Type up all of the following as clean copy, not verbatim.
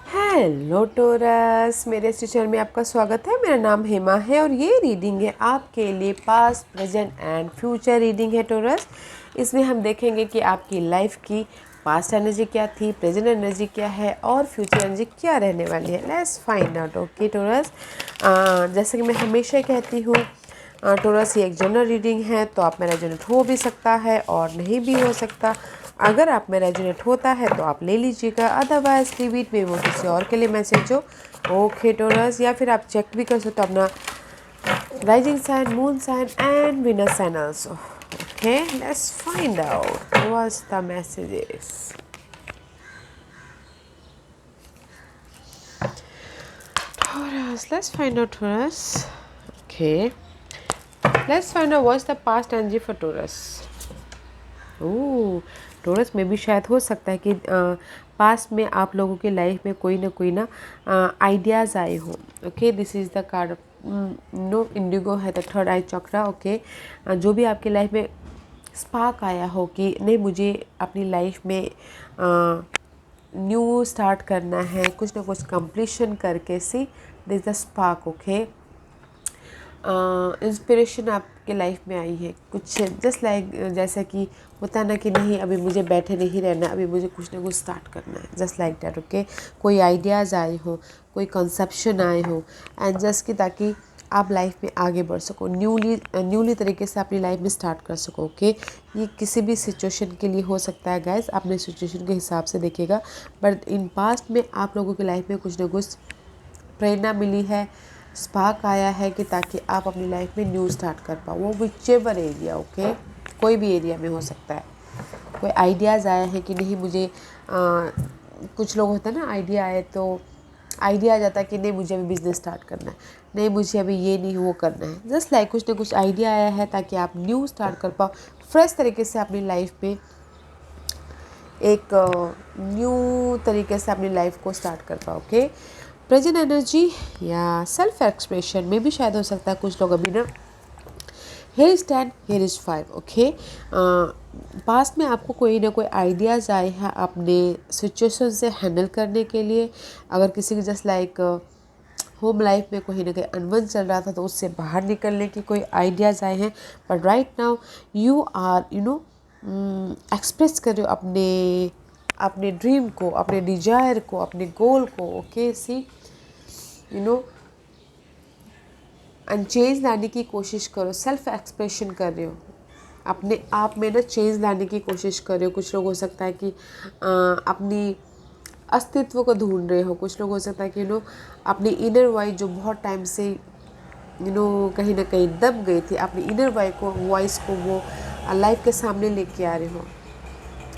Hello torus, मेरे इस channel में आपका स्वागत है। मेरा नाम हेमा है और ये रीडिंग है आपके लिए past, present and future reading है टोरस। इसमें हम देखेंगे कि आपकी लाइफ की पास्ट एनर्जी क्या थी, प्रेजेंट एनर्जी क्या है और फ्यूचर एनर्जी क्या रहने वाली है। Let's find out. Okay Taurus, जैसे कि मैं हमेशा कहती हूँ टोरस, ये एक जनरल रीडिंग है, तो आप में रेजोनेट हो भी सकता है और नहीं भी हो सकता। अगर आप में रेजोनेट होता है तो आप ले लीजिएगा, अदरवाइज लीव इट, में वो किसी और के लिए मैसेज हो। ओके टोरस, या फिर आप चेक भी कर सकते हो अपना rising sign, moon sign and winner sign also. Okay, let's find out what's the messages. Taurus, let's find out Taurus. Okay. Let's find out what's the past energy for Taurus. Oh, Taurus में भी शायद हो सकता है कि past में आप लोगों की लाइफ में कोई ना आइडियाज़ आए हो। Okay, this is the card no indigo है the third eye chakra. Okay, जो भी आपकी लाइफ में स्पार्क आया हो कि नहीं, मुझे अपनी लाइफ में न्यू स्टार्ट करना है, कुछ ना कुछ कंप्लीशन करके see this the spark. Okay, inspiration आपके लाइफ में आई है कुछ, जस्ट लाइक जैसा कि होता है ना कि नहीं, अभी मुझे बैठे नहीं रहना, अभी मुझे कुछ ना कुछ स्टार्ट करना है, जस्ट लाइक डैट। ओके, कोई आइडियाज़ आए हो, कोई कंसेप्शन आए हो, एंड जस्ट कि ताकि आप लाइफ में आगे बढ़ सको, न्यूली तरीके से अपनी लाइफ में स्टार्ट कर सको। ओके, ये किसी भी सिचुएशन के लिए हो सकता है गाइस, अपने सिचुएशन के हिसाब से देखिएगा। बट इन पास्ट में आप लोगों की लाइफ में कुछ ना कुछ प्रेरणा मिली है, स्पार्क आया है कि ताकि आप अपनी लाइफ में न्यू स्टार्ट कर पाओ, वो विचेवर एरिया। ओके, कोई भी एरिया में हो सकता है। कोई आइडियाज़ आया है कि नहीं, मुझे कुछ लोग होता है ना, आइडिया आए तो आइडिया आ जाता है कि नहीं, मुझे अभी बिज़नेस स्टार्ट करना है, नहीं मुझे अभी ये नहीं वो करना है। जस्ट लाइक कुछ ना कुछ आइडिया आया है ताकि आप न्यू स्टार्ट कर पाओ, फ्रेश तरीके से अपनी लाइफ में एक न्यू तरीके से अपनी लाइफ को स्टार्ट कर पाओ। ओके, प्रेजेंट एनर्जी या सेल्फ एक्सप्रेशन में भी शायद हो सकता है कुछ लोग अभी ना, here is 10, here is 5। Okay, past में आपको कोई ना कोई आइडियाज़ आए हैं अपने सिचुएशन से हैंडल करने के लिए। अगर किसी की जस्ट लाइक होम लाइफ में कोई ना कोई अनबन चल रहा था तो उससे बाहर निकलने की कोई आइडियाज़ आए हैं। But right now you are express कर रहे हो अपने ड्रीम को, अपने डिजायर को, अपने गोल को। ओके, सी एंड चेंज लाने की कोशिश करो, सेल्फ एक्सप्रेशन कर रहे हो, अपने आप में ना चेंज लाने की कोशिश कर रहे हो। कुछ लोग हो सकता है कि अपनी अस्तित्व को ढूंढ रहे हो, कुछ लोग हो सकता है कि अपनी इनर वॉइस जो बहुत टाइम से कहीं ना कहीं दब गई थी, अपनी इनर वॉइस को वो लाइफ के सामने लेके आ रहे हो,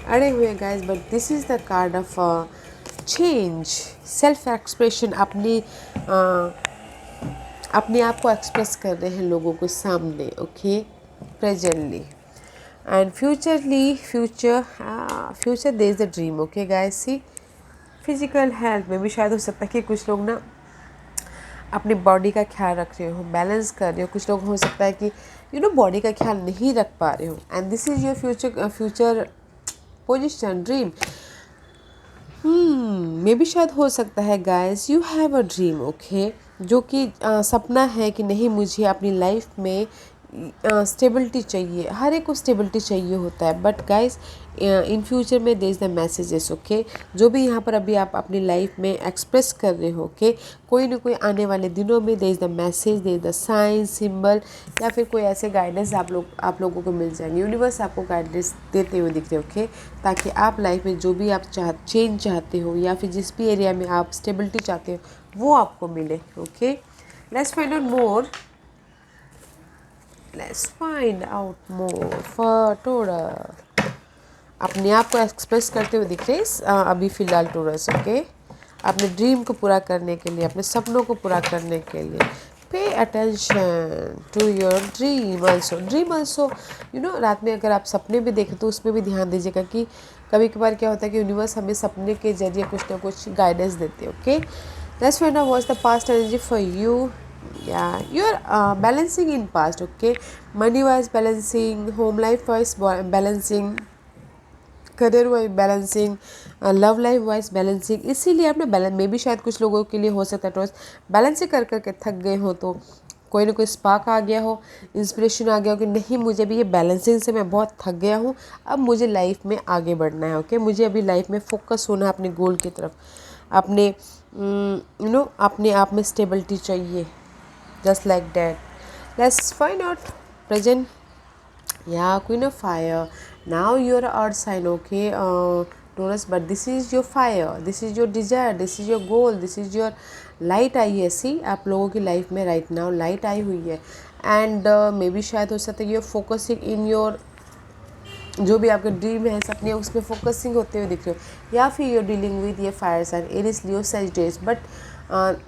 अड़े हुए guys. But this is the card of change, self expression, अपने आप को एक्सप्रेस कर रहे हैं लोगों के सामने। Okay, presently and future they is the dream. Okay guys, see physical health में भी शायद हो सकता है कि कुछ लोग ना अपनी बॉडी का ख्याल रख रहे हो, बैलेंस कर रहे हो। कुछ लोग हो सकता है कि बॉडी का ख्याल नहीं रख पा रहे हो, and this is your future position, dream. मे भी शायद हो सकता है guys, you have a dream. Okay, जो कि सपना है कि नहीं, मुझे अपनी लाइफ में स्टेबिलिटी चाहिए, हर एक को स्टेबिलिटी चाहिए होता है। बट गाइस इन फ्यूचर में there is the messages. Okay, जो भी यहाँ पर अभी आप अपनी लाइफ में एक्सप्रेस कर रहे हो, ओके, कोई ना कोई आने वाले दिनों में there is the message, there is the sign, symbol, या फिर कोई ऐसे गाइडेंस आप लोगों को मिल जाएंगे। यूनिवर्स आपको गाइडेंस देते हुए दिख रहे। ओके, ताकि आप लाइफ में जो भी आप चेंज चाहते हो या फिर जिस भी एरिया में आप स्टेबिलिटी चाहते हो वो आपको मिले। Okay, let's find out more. Let's find out more for Taurus. अपने आप को एक्सप्रेस करते हुए दिख रहे अभी फ़िलहाल टोरस। ओके, अपने ड्रीम को पूरा करने के लिए, अपने सपनों को पूरा करने के लिए pay attention to your dream also. रात में अगर आप सपने भी देखें तो उसमें भी ध्यान दीजिएगा कि कभी कभार क्या होता है कि यूनिवर्स हमें सपने के जरिए कुछ ना कुछ गाइडेंस देते हैं। Okay, let's find out what's the past energy for you. Yeah, you're balancing in past. Okay, money wise balancing, home life wise balancing, career wise balancing, love life wise balancing, इसीलिए आपने balance में भी शायद कुछ लोगों के लिए हो सकता है टॉस बैलेंसिंग कर करके थक गए हो, तो कोई ना कोई स्पार्क आ गया हो, इंस्पिरेशन आ गया हो कि नहीं मुझे भी ये बैलेंसिंग से मैं बहुत थक गया हूँ, अब मुझे लाइफ में आगे बढ़ना है। ओके, मुझे अभी लाइफ में फोकस होना है अपने गोल की तरफ, अपने अपने आप में स्टेबिलिटी चाहिए, just like that. Let's find out present. Yeah, Queen of Fire. Now you're a earth sign, okay, Taurus. But this is your fire. This is your desire. This is your goal. This is your light आई है। सी आप लोगों की life में right now light आई हुई है। And may be शायद हो सकता है यूर फोकसिंग इन योर जो भी आपके ड्रीम है, सपने, उस पर फोकसिंग होते हुए दिख रहे हो, या फिर यूर डीलिंग विद ये fire sign Aries Leo Sagittarius. But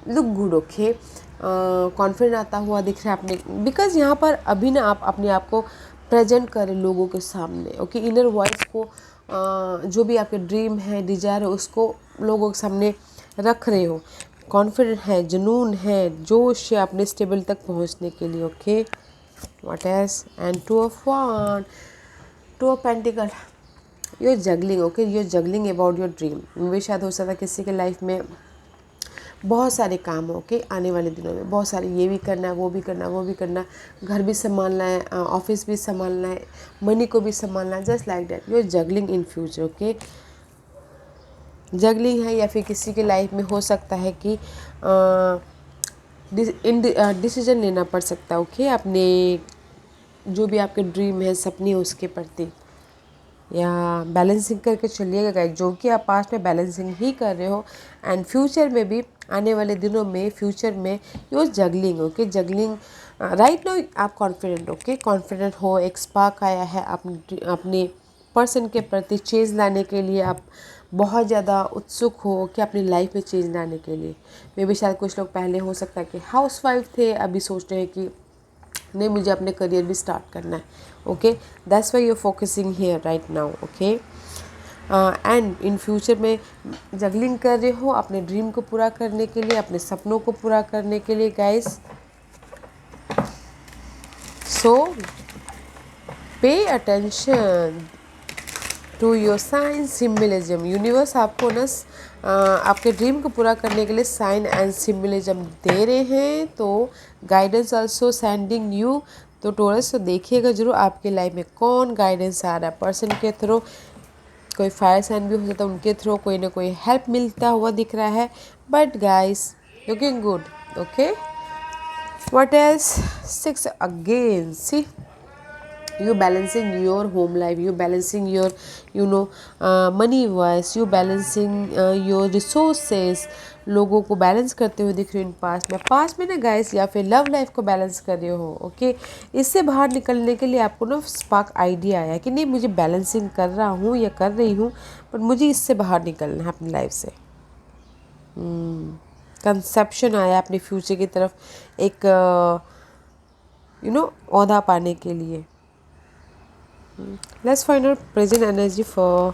look good, okay, confident आता हुआ दिख रहा है आपने, बिकॉज यहाँ पर अभी ना आप अपने आप को प्रेजेंट करें लोगों के सामने। ओके, इनर वॉइस को जो भी आपके ड्रीम है, डिजायर है, उसको लोगों के सामने रख रहे हो। कॉन्फिडेंट है, जुनून है, जोश है अपने स्टेबल तक पहुंचने के लिए। Okay, what else? And two of one, two of pentacle, your juggling. Okay, your juggling about your dream. वे शायद हो सकता है किसी के लाइफ में बहुत सारे काम हो, ओके, आने वाले दिनों में बहुत सारे, ये भी करना है, वो भी करना है, वो भी करना है, घर भी संभालना है, ऑफिस भी संभालना है, मनी को भी संभालना है, just like that you're juggling in future. Okay, juggling है, या फिर किसी के लाइफ में हो सकता है कि डिसीजन लेना पड़ सकता है। ओके, अपने जो भी आपके ड्रीम है, सपने, उसके प्रति, या बैलेंसिंग करके चलिएगा गाइस, जो कि आप पास्ट में बैलेंसिंग ही कर रहे हो, एंड फ्यूचर में भी, आने वाले दिनों में, फ्यूचर में you're juggling. Okay, juggling right now आप कॉन्फिडेंट, ओके, कॉन्फिडेंट हो, एक स्पार्क आया है अपने पर्सन के प्रति चेंज लाने के लिए, आप बहुत ज़्यादा उत्सुक हो कि अपनी लाइफ में चेंज लाने के लिए। मे भी शायद कुछ लोग पहले हो सकता है कि हाउस वाइफ थे, अभी सोच रहे हैं कि नहीं मुझे अपने करियर भी स्टार्ट करना है। Okay, that's why you focusing here right now. Okay, and in future में जगलिंग कर रहे हो अपने ड्रीम को पूरा करने के लिए, अपने सपनों को पूरा करने के लिए guys. So pay attention to your sign symbolism. Universe आपको ना आपके ड्रीम को पूरा करने के लिए साइन एंड सिम्बलिज्म दे रहे हैं, तो गाइडेंस आल्सो सेंडिंग यू। तो टोरस, तो देखिएगा जरूर आपके लाइफ में कौन गाइडेंस आ रहा है, पर्सन के थ्रू, कोई फायर साइन भी हो सकता है, उनके थ्रू कोई ना कोई हेल्प मिलता हुआ दिख रहा है। But guys looking good. Okay, what else? 6 again, see you balancing your home life, you balancing your money wise, you balancing your resources, लोगों को बैलेंस करते हुए दिख रहे हो इन पास्ट में ना गाइस, या फिर लव लाइफ को बैलेंस कर रहे हो। ओके, इससे बाहर निकलने के लिए आपको ना स्पार्क आइडिया आया कि नहीं मुझे बैलेंसिंग कर रहा हूँ या कर रही हूँ, बट मुझे इससे बाहर निकलना है अपनी लाइफ से। कंसेप्शन आया अपने फ्यूचर की तरफ, एक ओहदा पाने के लिए। Let's find out present energy for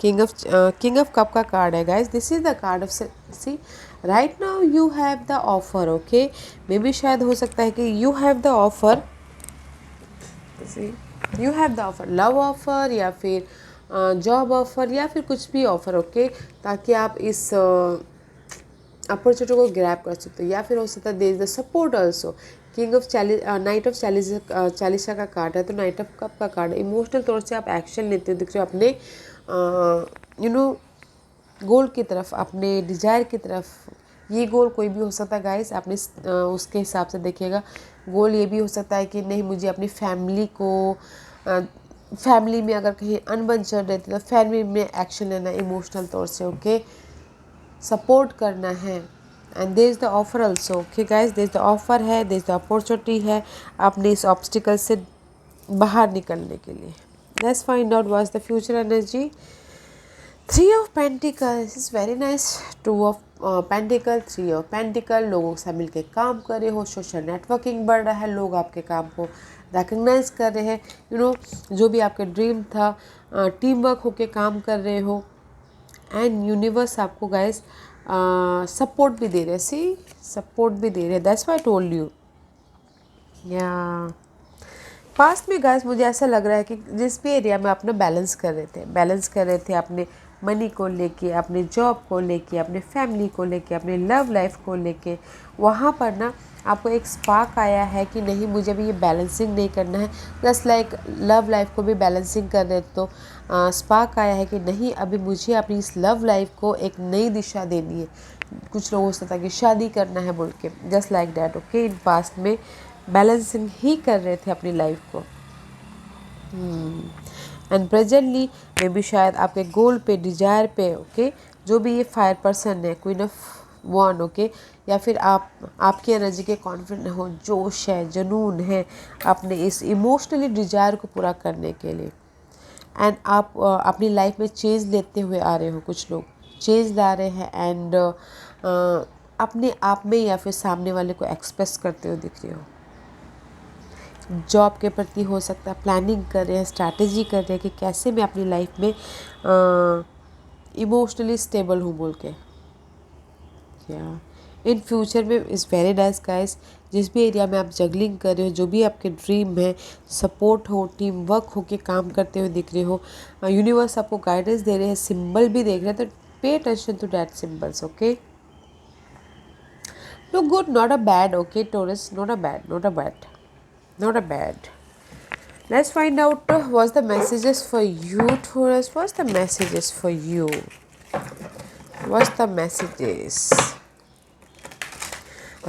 king of cup का कार्ड है guys. This is the card of, see, right now you have the offer. Okay, मे भी शायद हो सकता है कि you have the offer, see, you have the offer, love offer या फिर जॉब ऑफर या फिर कुछ भी ऑफर। ओके, ताकि आप इस अपॉर्चुनिटी को ग्रैब कर सकते हो, या फिर हो सकता है there is the support also. King of knight of चालीसा का कार्ड है, तो नाइट ऑफ कप का कार्ड है। इमोशनल तौर से आप एक्शन लेते हो दिख रहे हो अपने गोल की तरफ, अपने डिजायर की तरफ। ये गोल कोई भी हो सकता है गाइस, आपने उसके हिसाब से देखिएगा। गोल ये भी हो सकता है कि नहीं मुझे अपनी फैमिली को फैमिली में अगर कहीं अनबन चल रही थी तो फैमिली में एक्शन लेना इमोशनल तौर से। ओके, सपोर्ट करना है, and there is the offer also. Okay guys, there is the offer है, देयर इज़ द अपॉर्चुनिटी है अपने इस ऑब्स्टिकल से बाहर निकलने के लिए। Let's find out what's the future energy. 3 of pentacles is very nice. 2 of pentacle, 3 of pentacle, लोगों के साथ मिलकर काम कर रहे हो, सोशल नेटवर्किंग बढ़ रहा है, लोग आपके काम को रिकग्नाइज कर रहे हैं। जो भी आपका ड्रीम था, टीम वर्क होके काम कर रहे हो, एंड यूनिवर्स आपको गाइस सपोर्ट भी दे रहे हैं। सी, सपोर्ट भी दे रहे हैं, that's why I told you. या पास्ट में गाइस मुझे ऐसा लग रहा है कि जिस भी एरिया में अपना बैलेंस कर रहे थे अपने मनी को लेके, अपने जॉब को लेके, अपने फैमिली को लेके, अपने लव लाइफ को लेके, वहाँ पर ना आपको एक स्पार्क आया है कि नहीं मुझे भी ये बैलेंसिंग नहीं करना है, जस्ट लाइक लव लाइफ को भी बैलेंसिंग कर रहे तो स्पार्क आया है कि नहीं अभी मुझे अपनी इस लव लाइफ को एक नई दिशा देनी है। कुछ लोगों से था कि शादी करना है बोल के, just like that okay. In past में बैलेंसिंग ही कर रहे थे अपनी लाइफ को एंड प्रेजेंटली मे बी शायद आपके गोल पे, डिजायर पे ओके, जो भी ये फायर पर्सन है, क्वीन ऑफ वन ओके, या फिर आपकी एनर्जी के कॉन्फिडेंट हो, जोश है, जुनून है अपने इस इमोशनली डिजायर को पूरा करने के लिए। एंड आप अपनी लाइफ में चेंज लेते हुए आ रहे हो, कुछ लोग चेंज ला रहे हैं एंड अपने आप में या फिर सामने वाले को एक्सप्रेस करते हुए दिख रहे हो। जॉब के प्रति हो सकता है प्लानिंग कर रहे हैं, स्ट्रैटेजी कर रहे हैं कि कैसे मैं अपनी लाइफ में इमोशनली स्टेबल हूँ बोल के। या इन फ्यूचर में इज़ वेरी नाइस गाइस, जिस भी एरिया में आप जगलिंग कर रहे हो, जो भी आपके ड्रीम है, सपोर्ट हो, टीम वर्क हो के काम करते हुए दिख रहे हो, यूनिवर्स आपको गाइडेंस दे रहे हैं, सिंबल भी देख रहे हैं, तो pay attention to that symbols okay. Look good, not a bad okay Taurus, not a bad, not a bad, not a bad. Let's find out what's the messages for you, Taurus. What's the messages for you? What's the messages?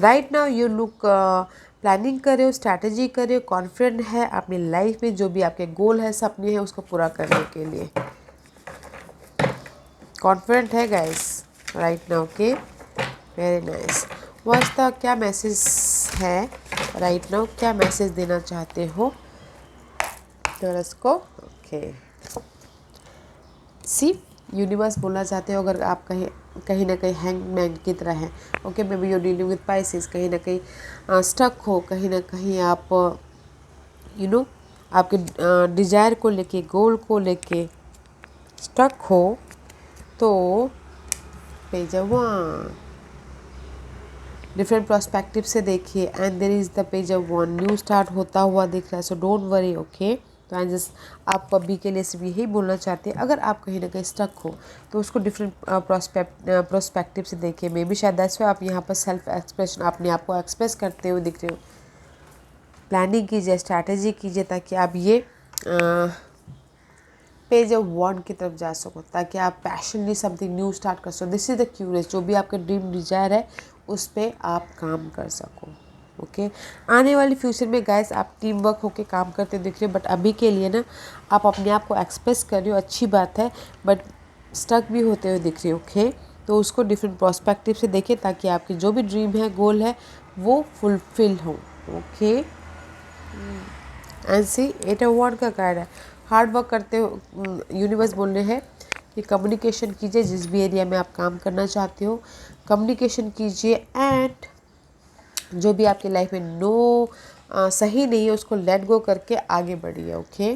Right now you look planning कर रहे हो, strategy कर रहे हो, confident है अपनी life में, जो भी आपके गोल है, सपने हैं, उसको पूरा करने के लिए कॉन्फिडेंट है guys right now okay. Very nice. What's the, क्या मैसेज है राइट नाउ, क्या मैसेज देना चाहते हो टॉरस को ओके। सी यूनिवर्स बोलना चाहते हो, अगर आप कहीं ना कहीं हैंगमैन की तरह हैं okay, may be you dealing with Pisces, कहीं ना कहीं स्टक हो, कहीं ना कहीं आप यू नो आपके डिजायर को लेके, गोल को लेके स्टक हो, तो पेज वन डिफरेंट प्रोस्पेक्टिव से देखिए and there is the page of वन, न्यू स्टार्ट होता हुआ दिख रहा है, सो डोंट वरी ओके। तो एंड जस्ट आप अभी के लिए सिर्फ यही बोलना चाहते हैं, अगर आप कहीं ना कहीं स्टक हो तो उसको डिफरेंट प्रोस्पेक्टिव से देखिए। मे बी शायद दैट्स व्हाई आप यहाँ पर सेल्फ एक्सप्रेशन, अपने आप को एक्सप्रेस करते हुए दिख रहे हो। प्लानिंग कीजिए, स्ट्रैटेजी कीजिए, ताकि आप ये पेज ऑफ वन की तरफ जा सको, ताकि आप पैशनली समथिंग न्यू स्टार्ट कर सको। दिस इज़ द क्यूरियस, जो भी आपका ड्रीम डिजायर है उस पर आप काम कर सको ओके। आने वाले फ्यूचर में गाइस आप टीम वर्क होके काम करते दिख रहे हो, बट अभी के लिए ना आप अपने आप को एक्सप्रेस कर रहे हो, अच्छी बात है, बट स्टक भी होते हुए दिख रहे हो ओके। तो उसको डिफरेंट प्रोस्पेक्टिव से देखिए, ताकि आपकी जो भी ड्रीम है, गोल है, वो फुलफिल हो ओके। एंड सी 8 अवार्ड का कार्ड है, हार्ड वर्क करते हो, यूनिवर्स बोल रहे हैं कि कम्युनिकेशन कीजिए, जिस भी एरिया में आप काम करना चाहते हो कम्युनिकेशन कीजिए, एंड जो भी आपकी लाइफ में सही नहीं है उसको लेट गो करके आगे बढ़िए ओके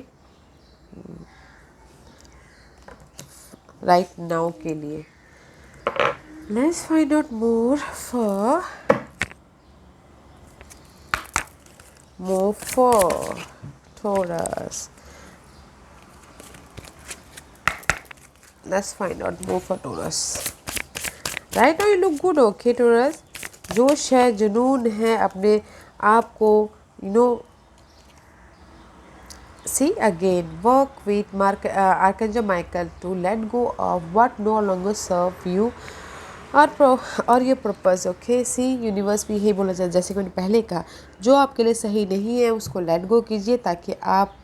राइट नाउ के लिए। Let's find out more for Taurus. Let's find out more for Taurus. Right now you look good okay Taurus. जोश है, जुनून है अपने आप को, you know, see again, work with Archangel Michael to let go of what no longer serve you और ये purpose okay. सी universe भी यही बोला जाए, जैसे कि मैंने पहले कहा, जो आपके लिए सही नहीं है उसको लेट गो कीजिए, ताकि आप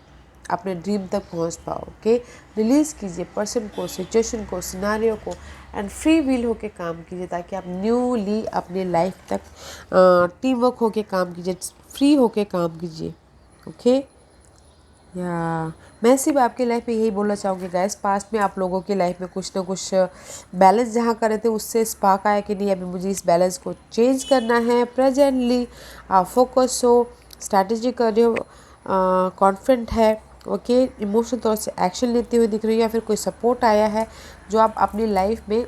अपने ड्रीम तक पहुंच पाओ ओके। रिलीज़ कीजिए पर्सन को, सिचुएशन को, सिनारियो को, एंड फ्री विल होके काम कीजिए, ताकि आप न्यूली अपने लाइफ तक टीम वर्क होके काम कीजिए, फ्री होके काम कीजिए ओके। या मैं सिर्फ आपकी लाइफ में यही बोलना चाहूँगी गाइस, पास्ट में आप लोगों की लाइफ में कुछ ना कुछ बैलेंस जहाँ कर रहे थे उससे स्पार्क आया कि नहीं अभी मुझे इस बैलेंस को चेंज करना है। प्रेजेंटली आप फोकस हो, स्ट्रैटेजी कर रहे हो, कॉन्फिडेंट है ओके, इमोशनल तौर से एक्शन लेते हुए दिख रही हो, या फिर कोई सपोर्ट आया है जो आप अपनी लाइफ में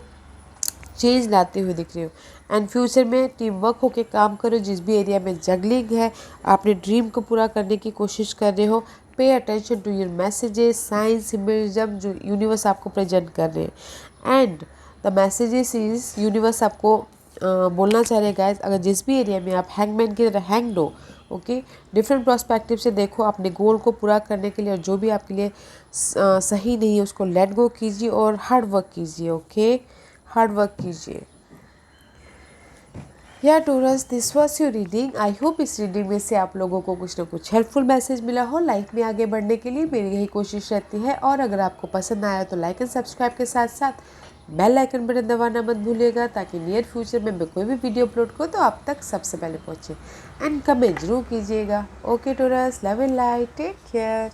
चेंज लाते हुए दिख रहे हो। एंड फ्यूचर में टीम वर्क होके काम करो, जिस भी एरिया में जगलिंग है, अपने ड्रीम को पूरा करने की कोशिश कर रहे हो, pay attention to your messages, science, symbolism जो यूनिवर्स आपको प्रेजेंट कर रहे हैं। And the messages is universe आपको बोलना चाह रहे हैं गाइस, अगर जिस भी एरिया में आप हैंगमैन की तरह हैंग्ड हो, ओके, डिफरेंट पर्सपेक्टिव से देखो अपने गोल को पूरा करने के लिए, और जो भी आपके लिए सही नहीं है उसको लेट गो कीजिए और हार्ड वर्क कीजिए। ओके, हार्ड वर्क कीजिए। या Taurus, this was your reading. I hope इस रीडिंग में से आप लोगों को कुछ ना कुछ हेल्पफुल मैसेज मिला हो लाइफ में आगे बढ़ने के लिए। मेरी यही कोशिश रहती है। और अगर आपको पसंद आया तो लाइक एंड सब्सक्राइब के साथ साथ बेल आइकन बटन दबाना मत भूलिएगा, ताकि नियर फ्यूचर में मैं कोई भी वीडियो अपलोड करूँ तो आप तक सबसे पहले पहुँचे। एंड कमेंट जरूर कीजिएगा। ओके टोरस, love and light, take care.